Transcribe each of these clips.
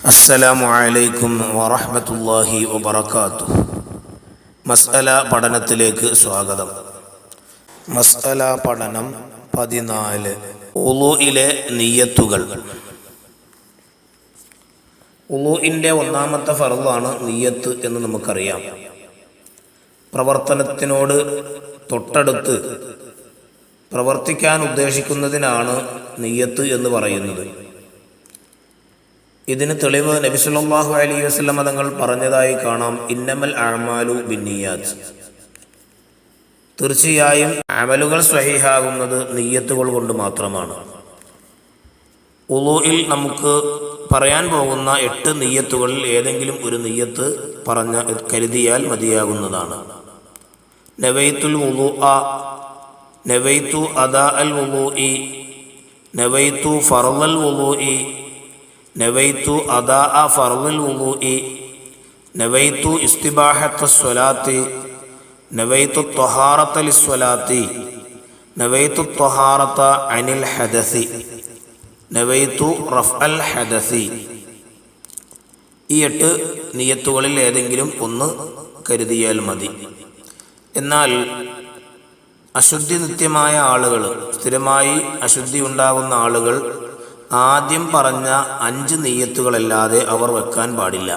അസ്സലാമു അലൈക്കും വറഹ്മത്തുള്ളാഹി വബറകാതുഹു. മസ്അല പഠനത്തിലേക്ക് സ്വാഗതം. മസ്അല പഠനം 14. വുളൂഇലെ നിയ്യത്തുകൾ. വുളൂഇൻ്റെ ഒന്നാമത്തെ ഫർളാണ് നിയ്യത്ത് എന്ന് നമുക്കറിയാം. പ്രവർത്തനത്തിനോട് തൊട്ടടുത്ത് പ്രവർത്തിക്കാൻ ഉദ്ദേശിക്കുന്നതിനാണ് നിയ്യത്ത് എന്ന് പറയുന്നത്. ഇതിന് തെളിവ് നബി സല്ലല്ലാഹു അലൈഹി വസല്ലം തങ്ങൾ പറഞ്ഞതായി കാണാം. ഇന്നമൽ അഅ്മാലു ബിന്നിയാത്ത്. തീർച്ചയായും അമലുകൾ സ്വഹീഹാകുന്നത് നിയ്യത്തുകൾ കൊണ്ട് മാത്രമാണ്. വുളൂഇൽ നമുക്ക് പറയാൻ പോകുന്ന 8 നിയ്യത്തുകളിൽ ഏതെങ്കിലും ഒരു നിയ്യത്ത് കരുതിയാൽ മതിയാകുന്നതാണ്. നവൈത്തുൽ വുളൂഅ, നവൈതു അദാ അൽ വുളൂഇ, നവൈതു ഫർളൽ വുളൂഇ, നവൈതു അദാഅ ഫർളിൽ വുളൂഇ, നവൈതു ഇസ്തിബാഹത്തസ് സ്വലാത്തി, നവൈതു ത്വഹാറത ലിസ്വലാത്തി, നവൈതു ത്വഹാറത അനിൽ ഹദസി, നവൈതു റഫ്അൽ ഹദസി. ഈ 8 നിയ്യത്തുകളിൽ ഏതെങ്കിലും ഒന്ന് കരുതിയാൽ മതി. എന്നാൽ അശുദ്ധി നിത്യമായ ആളുകൾ, സ്ഥിരമായി അശുദ്ധി ഉണ്ടാകുന്ന ആളുകൾ ആദ്യം പറഞ്ഞ 5 നിയ്യത്തുകളല്ലാതെ അവർ വെക്കാൻ പാടില്ല.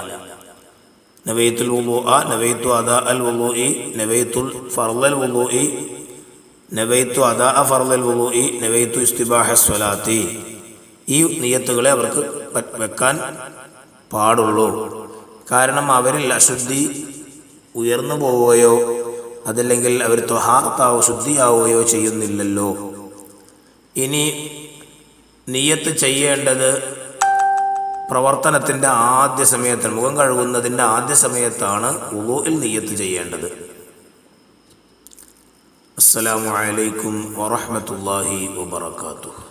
നവൈത്തുൽ വുളൂഅ, നവൈതു അദാ അൽ വുളൂഇ, നവൈത്തുൽ ഫർളൽ വുളൂഇ, നവൈതു അദാഅ ഫർളൽ വുളൂഇ, നവൈതു ഇസ്തിബാഹസ് സ്വലാത്തി. ഈ നിയ്യത്തുകളെ അവർക്ക് വെക്കാൻ പാടുള്ളൂ. കാരണം അവരിൽ അശുദ്ധി ഉയർന്നു പോവുകയോ അതല്ലെങ്കിൽ അവർ ത്വഹാറത്താവോ ശുദ്ധിയാവുകയോ ചെയ്യുന്നില്ലല്ലോ. ഇനി നിയ്യത്ത് ചെയ്യേണ്ടത് പ്രവർത്തനത്തിൻ്റെ ആദ്യ സമയത്താണ്, മുഖം കഴുകുന്നതിൻ്റെ ആദ്യ സമയത്താണ് വുളൂഇൽ നിയ്യത്ത് ചെയ്യേണ്ടത്. അസ്സലാമു അലൈക്കും വറഹ്മത്തുള്ളാഹി വബറകാതുഹു.